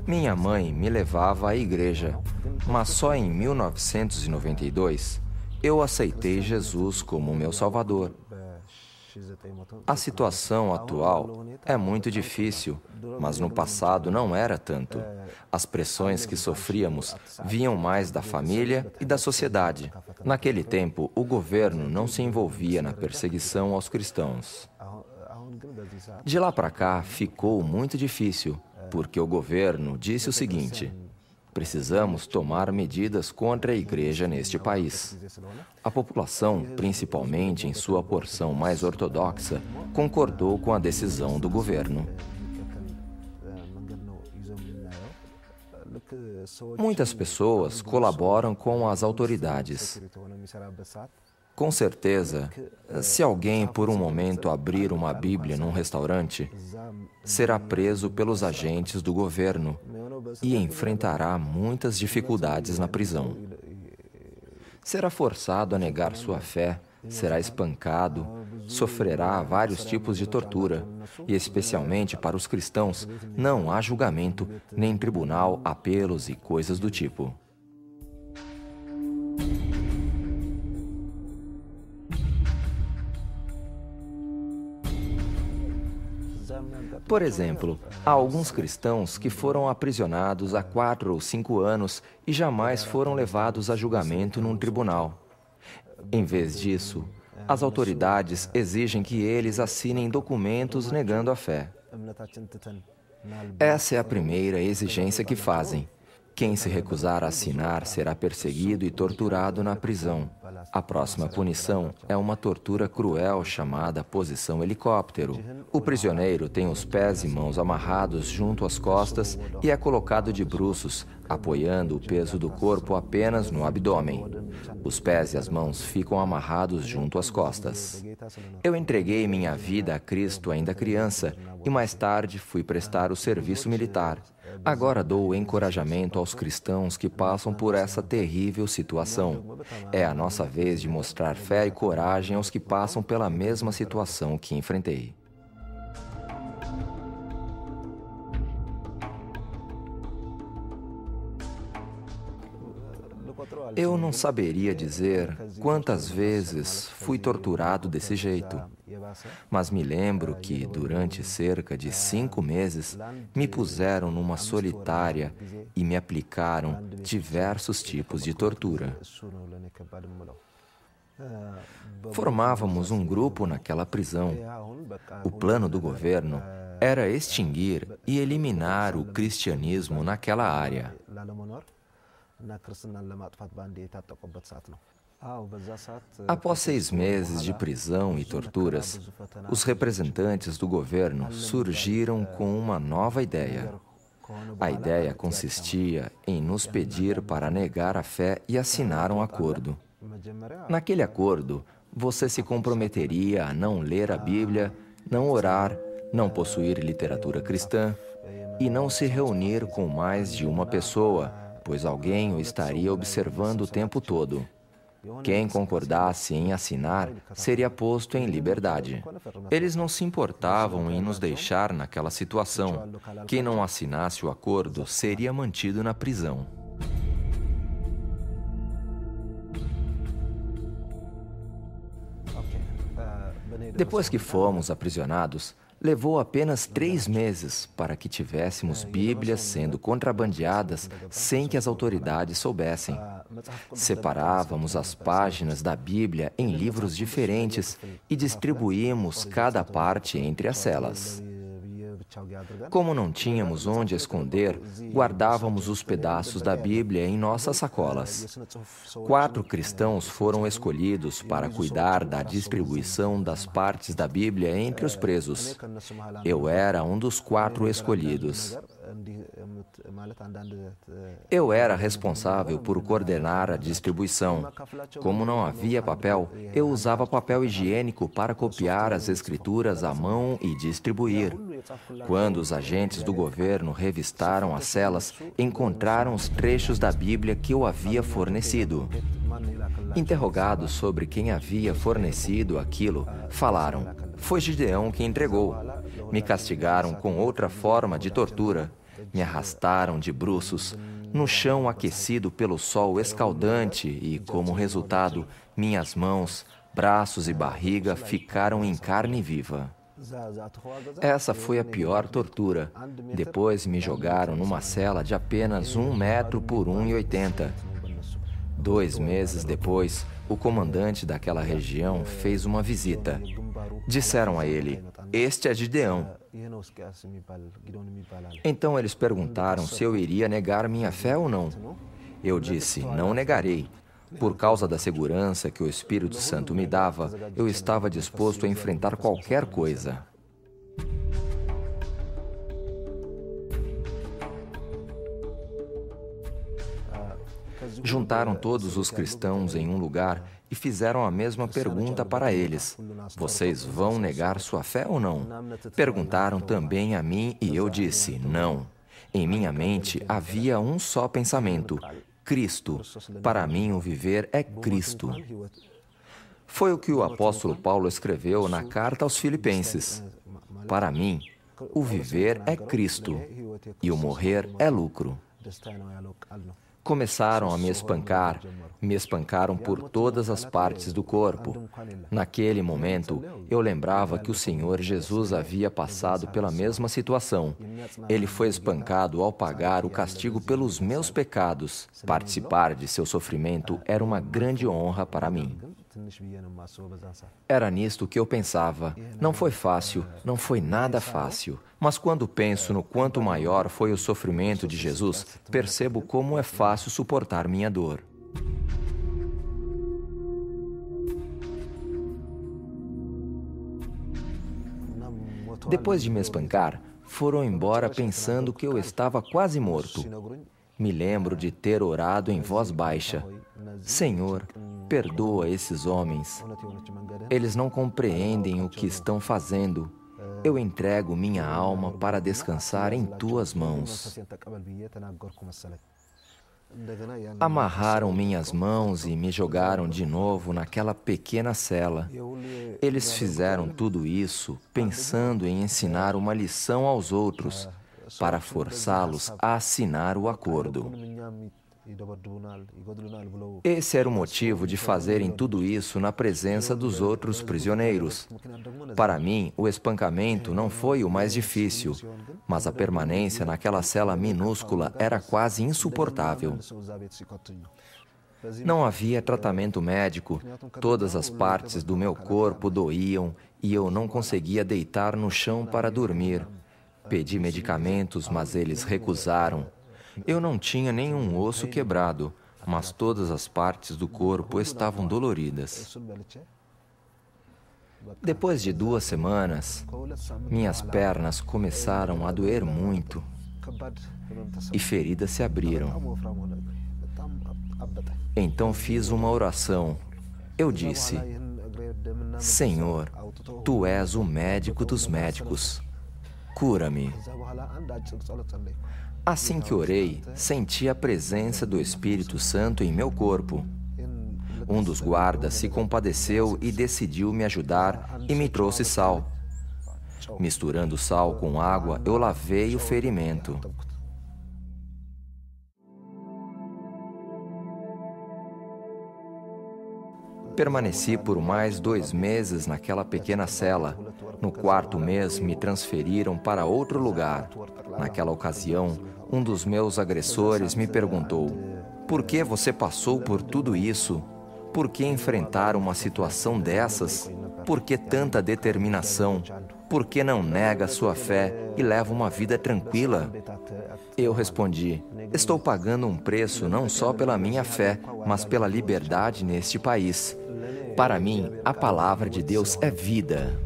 Minha mãe me levava à igreja, mas só em 1992 eu aceitei Jesus como meu Salvador. A situação atual é muito difícil, mas no passado não era tanto. As pressões que sofríamos vinham mais da família e da sociedade. Naquele tempo, o governo não se envolvia na perseguição aos cristãos. De lá para cá, ficou muito difícil, porque o governo disse o seguinte: precisamos tomar medidas contra a igreja neste país. A população, principalmente em sua porção mais ortodoxa, concordou com a decisão do governo. Muitas pessoas colaboram com as autoridades. Com certeza, se alguém por um momento abrir uma Bíblia num restaurante, será preso pelos agentes do governo e enfrentará muitas dificuldades na prisão. Será forçado a negar sua fé, será espancado, sofrerá vários tipos de tortura, e especialmente para os cristãos, não há julgamento, nem tribunal, apelos e coisas do tipo. Por exemplo, há alguns cristãos que foram aprisionados há 4 ou 5 anos e jamais foram levados a julgamento num tribunal. Em vez disso, as autoridades exigem que eles assinem documentos negando a fé. Essa é a primeira exigência que fazem. Quem se recusar a assinar será perseguido e torturado na prisão. A próxima punição é uma tortura cruel chamada posição helicóptero. O prisioneiro tem os pés e mãos amarrados junto às costas e é colocado de bruços, apoiando o peso do corpo apenas no abdômen. Os pés e as mãos ficam amarrados junto às costas. Eu entreguei minha vida a Cristo ainda criança e mais tarde fui prestar o serviço militar. Agora dou encorajamento aos cristãos que passam por essa terrível situação. É a nossa vez de mostrar fé e coragem aos que passam pela mesma situação que enfrentei. Eu não saberia dizer quantas vezes fui torturado desse jeito, mas me lembro que, durante cerca de 5 meses, me puseram numa solitária e me aplicaram diversos tipos de tortura. Formávamos um grupo naquela prisão. O plano do governo era extinguir e eliminar o cristianismo naquela área. Após 6 meses de prisão e torturas, os representantes do governo surgiram com uma nova ideia. A ideia consistia em nos pedir para negar a fé e assinar um acordo. Naquele acordo, você se comprometeria a não ler a Bíblia, não orar, não possuir literatura cristã e não se reunir com mais de uma pessoa, pois alguém o estaria observando o tempo todo. Quem concordasse em assinar seria posto em liberdade. Eles não se importavam em nos deixar naquela situação. Quem não assinasse o acordo seria mantido na prisão. Depois que fomos aprisionados, levou apenas 3 meses para que tivéssemos Bíblias sendo contrabandeadas sem que as autoridades soubessem. Separávamos as páginas da Bíblia em livros diferentes e distribuímos cada parte entre as celas. Como não tínhamos onde esconder, guardávamos os pedaços da Bíblia em nossas sacolas. 4 cristãos foram escolhidos para cuidar da distribuição das partes da Bíblia entre os presos. Eu era um dos 4 escolhidos. Eu era responsável por coordenar a distribuição. Como não havia papel, eu usava papel higiênico para copiar as escrituras à mão e distribuir. Quando os agentes do governo revistaram as celas, encontraram os trechos da Bíblia que eu havia fornecido. Interrogados sobre quem havia fornecido aquilo, falaram: "Foi Gideão que entregou." Me castigaram com outra forma de tortura. Me arrastaram de bruços no chão aquecido pelo sol escaldante e, como resultado, minhas mãos, braços e barriga ficaram em carne viva. Essa foi a pior tortura. Depois me jogaram numa cela de apenas 1 metro por 1,80. 2 meses depois, o comandante daquela região fez uma visita. Disseram a ele: "Este é Gideão." Então eles perguntaram se eu iria negar minha fé ou não. Eu disse: "Não negarei." Por causa da segurança que o Espírito Santo me dava, eu estava disposto a enfrentar qualquer coisa. Juntaram todos os cristãos em um lugar e fizeram a mesma pergunta para eles: "Vocês vão negar sua fé ou não?" Perguntaram também a mim e eu disse: "Não." Em minha mente havia um só pensamento: Cristo. Para mim, o viver é Cristo. Foi o que o apóstolo Paulo escreveu na carta aos Filipenses. Para mim, o viver é Cristo e o morrer é lucro. Começaram a me espancaram por todas as partes do corpo. Naquele momento, eu lembrava que o Senhor Jesus havia passado pela mesma situação. Ele foi espancado ao pagar o castigo pelos meus pecados. Participar de seu sofrimento era uma grande honra para mim. Era nisto que eu pensava. Não foi fácil, não foi nada fácil. Mas quando penso no quanto maior foi o sofrimento de Jesus, percebo como é fácil suportar minha dor. Depois de me espancar, foram embora pensando que eu estava quase morto. Me lembro de ter orado em voz baixa: "Senhor, perdoa esses homens. Eles não compreendem o que estão fazendo. Eu entrego minha alma para descansar em tuas mãos." Amarraram minhas mãos e me jogaram de novo naquela pequena cela. Eles fizeram tudo isso pensando em ensinar uma lição aos outros, para forçá-los a assinar o acordo. Esse era o motivo de fazerem tudo isso na presença dos outros prisioneiros. Para mim, o espancamento não foi o mais difícil, mas a permanência naquela cela minúscula era quase insuportável. Não havia tratamento médico, todas as partes do meu corpo doíam e eu não conseguia deitar no chão para dormir. Pedi medicamentos, mas eles recusaram. Eu não tinha nenhum osso quebrado, mas todas as partes do corpo estavam doloridas. Depois de 2 semanas, minhas pernas começaram a doer muito e feridas se abriram. Então fiz uma oração. Eu disse: "Senhor, Tu és o médico dos médicos. Cura-me." Assim que orei, senti a presença do Espírito Santo em meu corpo. Um dos guardas se compadeceu e decidiu me ajudar e me trouxe sal. Misturando sal com água, eu lavei o ferimento. Permaneci por mais 2 meses naquela pequena cela. No 4º mês, me transferiram para outro lugar. Naquela ocasião, um dos meus agressores me perguntou: "Por que você passou por tudo isso? Por que enfrentar uma situação dessas? Por que tanta determinação? Por que não nega sua fé e leva uma vida tranquila?" Eu respondi: "Estou pagando um preço não só pela minha fé, mas pela liberdade neste país. Para mim, a palavra de Deus é vida."